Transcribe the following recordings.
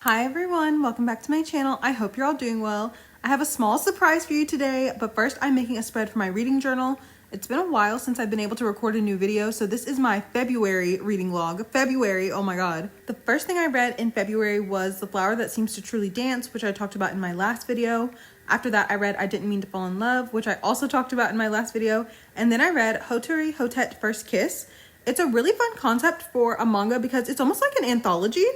Hi everyone, welcome back to my channel. I hope you're all doing well. I have a small surprise for you today, but first I'm making a spread for my reading journal. It's been a while since I've been able to record a new video, so this is my February reading log. February, oh my god. The first thing I read in February was The Flower That Seems to Truly Dance, which I talked about in my last video. After that, I read I Didn't Mean to Fall in Love, which I also talked about in my last video. And then I read Hoteri, Hotette, First Kiss. It's a really fun concept for a manga because it's almost like an anthology.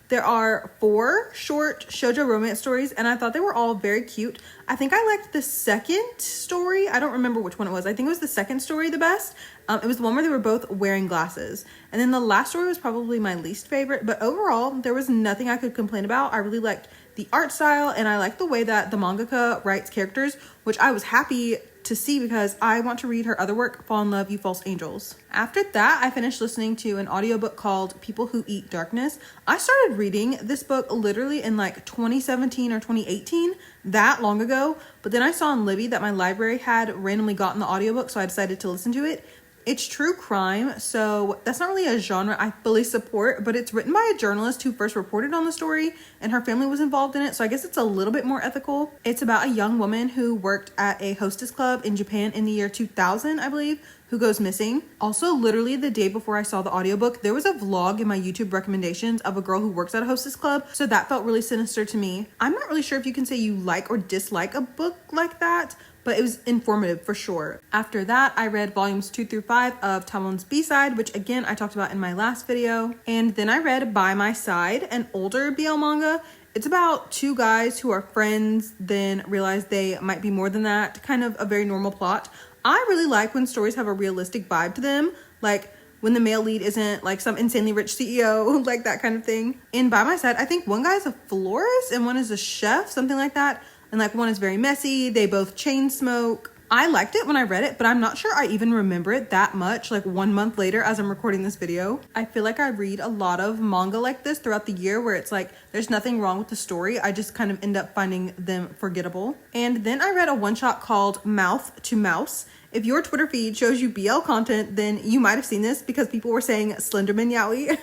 There are 4 short shoujo romance stories, and I thought they were all very cute. I think I liked the second story. I don't remember which one it was. I think it was the second story the best. It was the one where they were both wearing glasses. And then the last story was probably my least favorite, but overall, there was nothing I could complain about. I really liked the art style, and I liked the way that the mangaka writes characters, which I was happy to see because I want to read her other work, Fall in Love, You False Angels. After that, I finished listening to an audiobook called People Who Eat Darkness. I started reading this book literally in like 2017 or 2018, that long ago, but then I saw on Libby that my library had randomly gotten the audiobook, so I decided to listen to it. It's true crime, so that's not really a genre I fully support, but it's written by a journalist who first reported on the story, and her family was involved in it, so I guess it's a little bit more ethical. It's about a young woman who worked at a hostess club in Japan in the year 2000, I believe, who goes missing. Also, literally the day before I saw the audiobook, there was a vlog in my YouTube recommendations of a girl who works at a hostess club, so that felt really sinister to me. I'm not really sure if you can say you like or dislike a book like that, but it was informative for sure. After that, I read volumes 2 through 5 of Tamon's B-Side, which again, I talked about in my last video. And then I read By My Side, an older BL manga. It's about 2 guys who are friends, then realize they might be more than that. Kind of a very normal plot. I really like when stories have a realistic vibe to them, like when the male lead isn't like some insanely rich CEO, like that kind of thing. In By My Side, I think one guy is a florist and one is a chef, something like that. And like one is very messy. They both chain smoke. I liked it when I read it, but I'm not sure I even remember it that much, like 1 month later as I'm recording this video. I feel like I read a lot of manga like this throughout the year where it's like, there's nothing wrong with the story. I just kind of end up finding them forgettable. And then I read a one-shot called Mouth to Mouse. If your Twitter feed shows you BL content, then you might have seen this because people were saying Slenderman yaoi.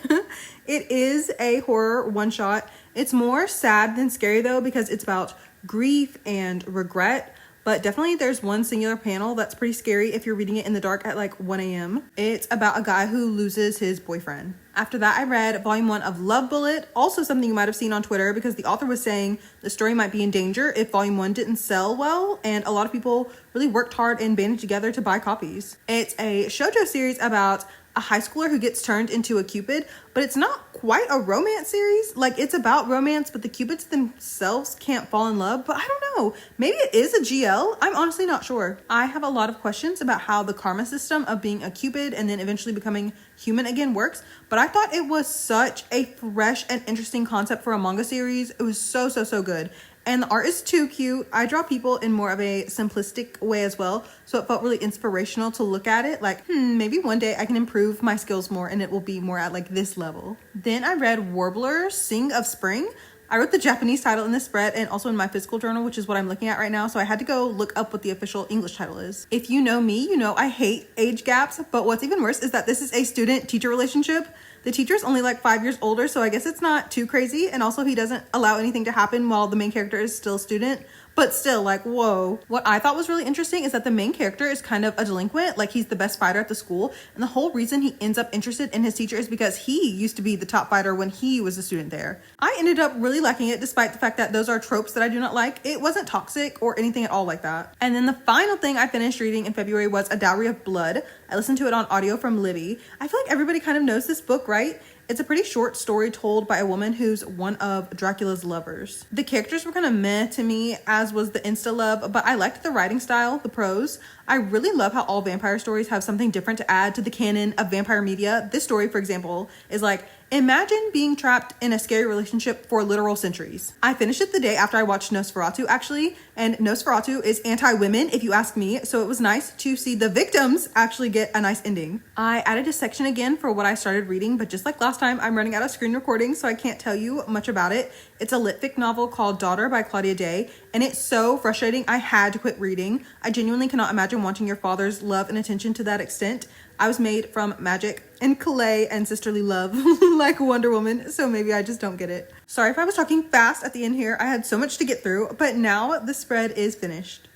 It is a horror one-shot. It's more sad than scary though because it's about grief and regret, but definitely there's one singular panel that's pretty scary if you're reading it in the dark at like 1 a.m. It's about a guy who loses his boyfriend. After that, I read volume 1 of Love Bullet, also something you might have seen on Twitter because the author was saying the story might be in danger if volume 1 didn't sell well, and a lot of people really worked hard and banded together to buy copies. It's a shoujo series about a high schooler who gets turned into a cupid, but it's not quite a romance series. Like, it's about romance, but the cupids themselves can't fall in love. But I don't know, maybe it is a GL. I'm honestly not sure. I have a lot of questions about how the karma system of being a cupid and then eventually becoming human again works, but I thought it was such a fresh and interesting concept for a manga series. It was so good. And the art is too cute. I draw people in more of a simplistic way as well, so it felt really inspirational to look at it like, maybe one day I can improve my skills more and it will be more at like this level. Then I read Warbler, Sing of Spring. I wrote the Japanese title in this spread and also in my physical journal, which is what I'm looking at right now, so I had to go look up what the official English title is. If you know me, you know I hate age gaps, but what's even worse is that this is a student-teacher relationship. The teacher's only like 5 years older, so I guess it's not too crazy, and also he doesn't allow anything to happen while the main character is still a student. But still, like, whoa. What I thought was really interesting is that the main character is kind of a delinquent, like he's the best fighter at the school, and the whole reason he ends up interested in his teacher is because he used to be the top fighter when he was a student there. I ended up really liking it despite the fact that those are tropes that I do not like. It wasn't toxic or anything at all like that. And then the final thing I finished reading in February was A Dowry of Blood. I listened to it on audio from Libby. I feel like everybody kind of knows this book, right? It's a pretty short story told by a woman who's one of Dracula's lovers. The characters were kind of meh to me, as was the insta love, but I liked the writing style, the prose. I really love how all vampire stories have something different to add to the canon of vampire media. This story, for example, is like, imagine being trapped in a scary relationship for literal centuries. I finished it the day after I watched Nosferatu, actually, and Nosferatu is anti-women, if you ask me, so it was nice to see the victims actually get a nice ending. I added a section again for what I started reading, but just like last time, I'm running out of screen recording, so I can't tell you much about it. It's a lit fic novel called Daughter by Claudia Day, and it's so frustrating. I had to quit reading. I genuinely cannot imagine wanting your father's love and attention to that extent. I was made from magic and clay and sisterly love like Wonder Woman, so maybe I just don't get it. Sorry if I was talking fast at the end here. I had so much to get through, but now the spread is finished.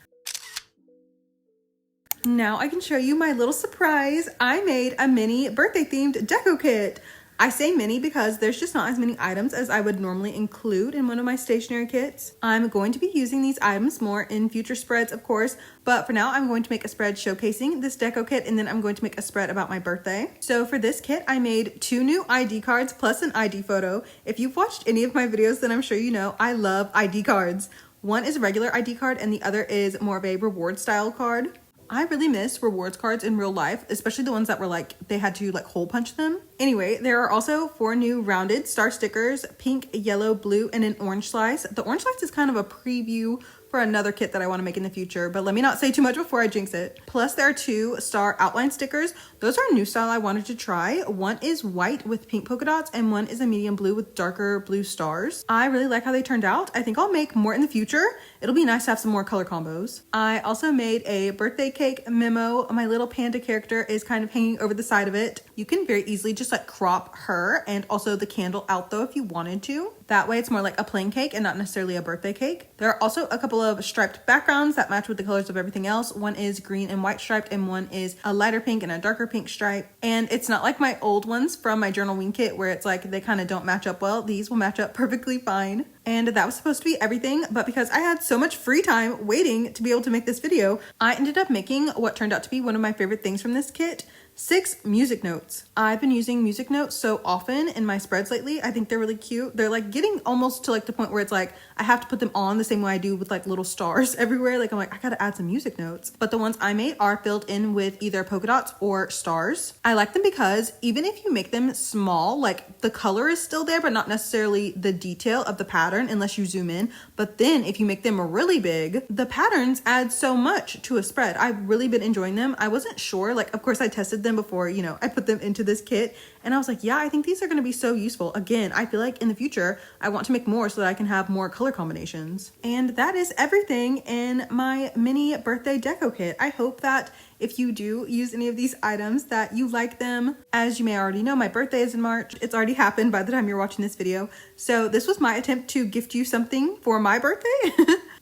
Now I can show you my little surprise. I made a mini birthday themed deco kit. I say mini because there's just not as many items as I would normally include in one of my stationery kits. I'm going to be using these items more in future spreads, of course, but for now I'm going to make a spread showcasing this deco kit, and then I'm going to make a spread about my birthday. So for this kit, I made 2 new ID cards plus an ID photo. If you've watched any of my videos, then I'm sure you know I love ID cards. One is a regular ID card and the other is more of a reward style card. I really miss rewards cards in real life, especially the ones that were like, they had to like hole punch them. Anyway, there are also 4 new rounded star stickers, pink, yellow, blue, and an orange slice. The orange slice is kind of a preview for another kit that I want to make in the future, but let me not say too much before I jinx it. Plus there are 2 star outline stickers. Those are a new style I wanted to try. One is white with pink polka dots and one is a medium blue with darker blue stars. I really like how they turned out. I think I'll make more in the future. It'll be nice to have some more color combos. I also made a birthday cake memo. My little panda character is kind of hanging over the side of it. You can very easily just like crop her and also the candle out though if you wanted to. That way it's more like a plain cake and not necessarily a birthday cake. There are also a couple of striped backgrounds that match with the colors of everything else. One is green and white striped and one is a lighter pink and a darker pink stripe. And it's not like my old ones from my journal wing kit where it's like they kind of don't match up well. These will match up perfectly fine. And that was supposed to be everything, but because I had so much free time waiting to be able to make this video, I ended up making what turned out to be one of my favorite things from this kit. 6 music notes. I've been using music notes so often in my spreads lately. I think they're really cute. They're like getting almost to like the point where it's like I have to put them on the same way I do with like little stars everywhere. Like I'm like, I gotta add some music notes. But the ones I made are filled in with either polka dots or stars. I like them because even if you make them small, like the color is still there, but not necessarily the detail of the pattern unless you zoom in. But then if you make them really big, the patterns add so much to a spread. I've really been enjoying them. I wasn't sure, like of course I tested them before, you know, I put them into this kit and I was like, yeah, I think these are going to be so useful. Again, I feel like in the future, I want to make more so that I can have more color combinations. And that is everything in my mini birthday deco kit. I hope that if you do use any of these items that you like them. As you may already know, my birthday is in March. It's already happened by the time you're watching this video. So this was my attempt to gift you something for my birthday.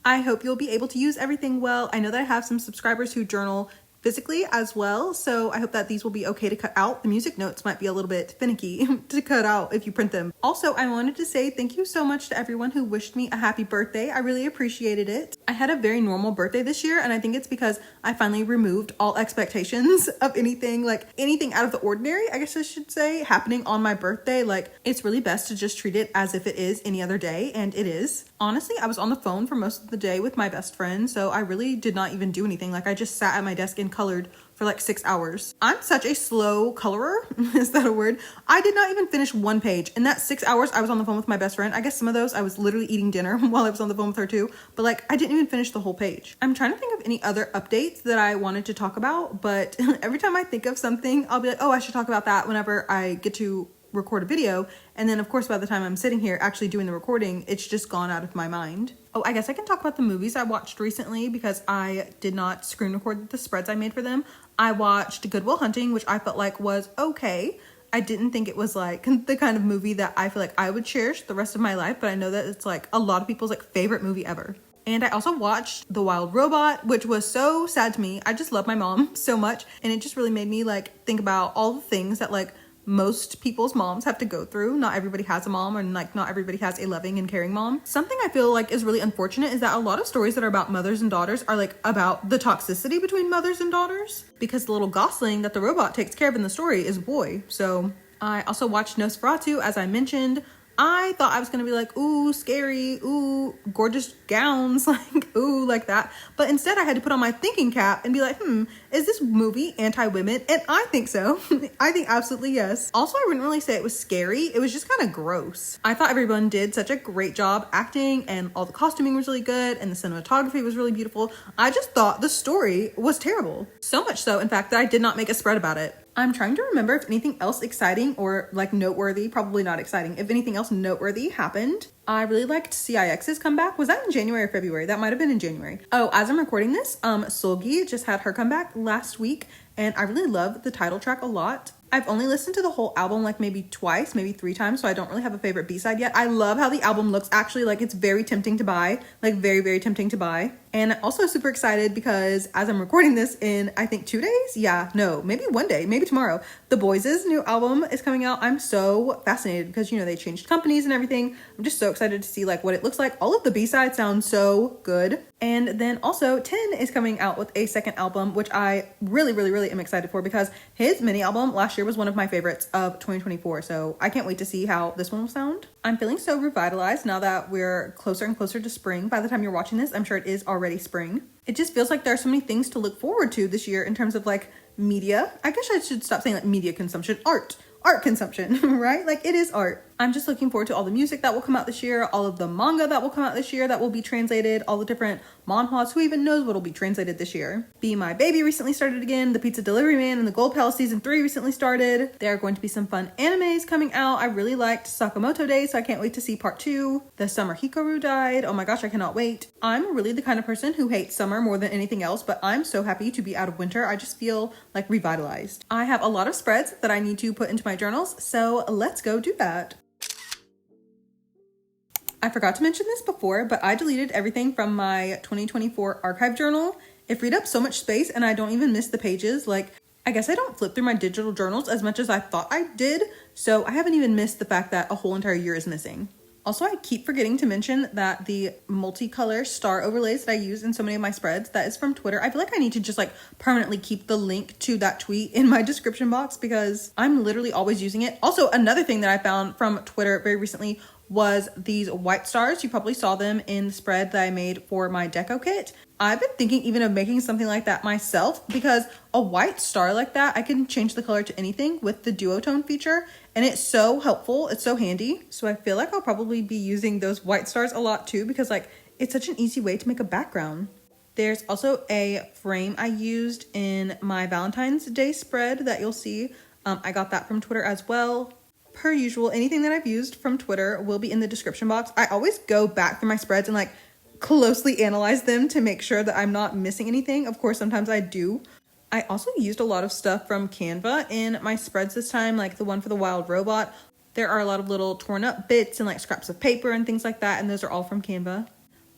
I hope you'll be able to use everything well. I know that I have some subscribers who journal physically as well, so I hope that these will be okay to cut out. The music notes might be a little bit finicky to cut out if you print them. Also, I wanted to say thank you so much to everyone who wished me a happy birthday. I really appreciated it. I had a very normal birthday this year, and I think it's because I finally removed all expectations of anything, like anything out of the ordinary, I guess I should say, happening on my birthday. Like, it's really best to just treat it as if it is any other day, and it is. Honestly, I was on the phone for most of the day with my best friend, so I really did not even do anything. Like, I just sat at my desk and colored for like 6 hours. I'm such a slow colorer. Is that a word? I did not even finish 1 page. In that 6 hours, I was on the phone with my best friend. I guess some of those I was literally eating dinner while I was on the phone with her too. But like, I didn't even finish the whole page. I'm trying to think of any other updates that I wanted to talk about, but every time I think of something, I'll be like, oh, I should talk about that whenever I get to record a video. And then of course, by the time I'm sitting here actually doing the recording, it's just gone out of my mind. Oh, I guess I can talk about the movies I watched recently because I did not screen record the spreads I made for them. I watched Good Will Hunting, which I felt like was okay. I didn't think it was like the kind of movie that I feel like I would cherish the rest of my life, but I know that it's like a lot of people's like favorite movie ever. And I also watched The Wild Robot, which was so sad to me. I just love my mom so much, and it just really made me like think about all the things that like most people's moms have to go through. Not everybody has a mom, and like not everybody has a loving and caring mom. Something I feel like is really unfortunate is that a lot of stories that are about mothers and daughters are like about the toxicity between mothers and daughters, because the little gosling that the robot takes care of in the story is a boy. So I also watched Nosferatu, as I mentioned. I thought I was gonna be like, ooh, scary, ooh, gorgeous gowns, like, ooh, like that. But instead I had to put on my thinking cap and be like, is this movie anti-women? And I think so. I think absolutely yes. Also, I wouldn't really say it was scary. It was just kind of gross. I thought everyone did such a great job acting, and all the costuming was really good, and the cinematography was really beautiful. I just thought the story was terrible. So much so, in fact, that I did not make a spread about it. I'm trying to remember if anything else exciting or like noteworthy, probably not exciting, if anything else noteworthy happened. I really liked CIX's comeback. Was that in January or February? That might have been in January. Oh, as I'm recording this, Solgi just had her comeback last week, and I really love the title track a lot. I've only listened to the whole album like maybe twice, maybe 3 times, so I don't really have a favorite B-side yet. I love how the album looks actually, like it's very tempting to buy, like very, very tempting to buy. And also super excited because as I'm recording this in, I think 2 days? Yeah, no, maybe 1 day, maybe tomorrow. The Boys' new album is coming out. I'm so fascinated because, you know, they changed companies and everything. I'm just so excited to see like what it looks like. All of the B-sides sound so good. And then also 10 is coming out with a second album, which I really, really, really am excited for because his mini album last year was one of my favorites of 2024. So I can't wait to see how this one will sound. I'm feeling so revitalized now that we're closer and closer to spring. By the time you're watching this, I'm sure it is already spring. It just feels like there are so many things to look forward to this year in terms of like media. I guess I should stop saying like media consumption, art consumption, right? Like it is art. I'm just looking forward to all the music that will come out this year, all of the manga that will come out this year that will be translated, all the different manhwas, who even knows what will be translated this year. Be My Baby recently started again, The Pizza Delivery Man and the Gold Palace Season 3 recently started. There are going to be some fun animes coming out. I really liked Sakamoto Days, so I can't wait to see part 2. The Summer Hikaru died. Oh my gosh, I cannot wait. I'm really the kind of person who hates summer more than anything else, but I'm so happy to be out of winter. I just feel like revitalized. I have a lot of spreads that I need to put into my journals, so let's go do that. I forgot to mention this before, but I deleted everything from my 2024 archive journal. It freed up so much space and I don't even miss the pages. Like, I guess I don't flip through my digital journals as much as I thought I did. So I haven't even missed the fact that a whole entire year is missing. Also, I keep forgetting to mention that the multicolor star overlays that I use in so many of my spreads, that is from Twitter. I feel like I need to just like permanently keep the link to that tweet in my description box because I'm literally always using it. Also, another thing that I found from Twitter very recently was these white stars. You probably saw them in the spread that I made for my deco kit. I've been thinking even of making something like that myself because a white star like that, I can change the color to anything with the duotone feature and it's so helpful. It's so handy. So I feel like I'll probably be using those white stars a lot too because like it's such an easy way to make a background. There's also a frame I used in my Valentine's Day spread that you'll see. I got that from Twitter as well. Per usual, anything that I've used from Twitter will be in the description box. I always go back through my spreads and like closely analyze them to make sure that I'm not missing anything. Of course, sometimes I do. I also used a lot of stuff from Canva in my spreads this time, like the one for the wild robot. There are a lot of little torn up bits and like scraps of paper and things like that, and those are all from Canva.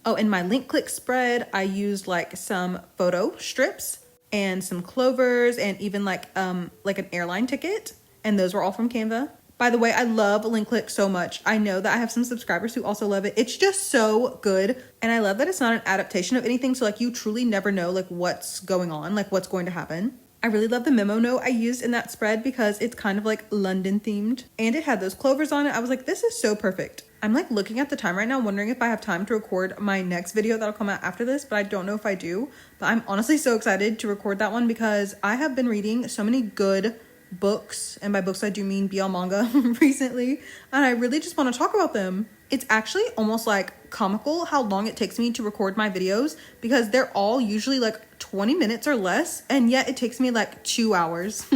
Oh, in my link click spread, I used like some photo strips and some clovers and even like an airline ticket, and those were all from Canva. By the way, I love link click so much. I know that I have some subscribers who also love it. It's just so good. And I love that it's not an adaptation of anything. So like you truly never know like what's going on, like what's going to happen. I really love the memo note I used in that spread because it's kind of like London themed and it had those clovers on it. I was like, this is so perfect. I'm like looking at the time right now, wondering if I have time to record my next video that'll come out after this, but I don't know if I do. But I'm honestly so excited to record that one because I have been reading so many good books, and by books I do mean BL manga recently, and I really just want to talk about them. It's actually almost like comical how long it takes me to record my videos because they're all usually like 20 minutes or less, and yet it takes me like 2 hours.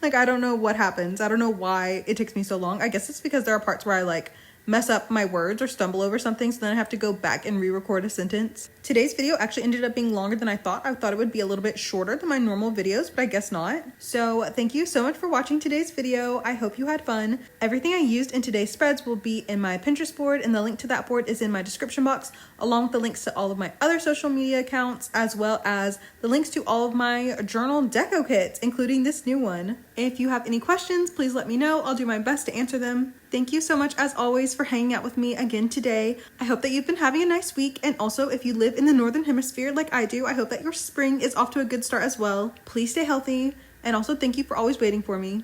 Like I don't know what happens. I don't know why it takes me so long. I guess it's because there are parts where I like mess up my words or stumble over something, so then I have to go back and re-record a sentence. Today's video actually ended up being longer than I thought. I thought it would be a little bit shorter than my normal videos, but I guess not. So thank you so much for watching today's video. I hope you had fun. Everything I used in today's spreads will be in my Pinterest board, and the link to that board is in my description box, along with the links to all of my other social media accounts, as well as the links to all of my journal deco kits, including this new one. If you have any questions, please let me know. I'll do my best to answer them. Thank you so much, as always, for hanging out with me again today. I hope that you've been having a nice week, and also if you live in the Northern Hemisphere like I do, I hope that your spring is off to a good start as well. Please stay healthy, and also thank you for always waiting for me.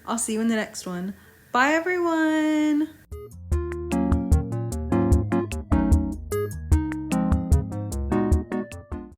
I'll see you in the next one. Bye, everyone!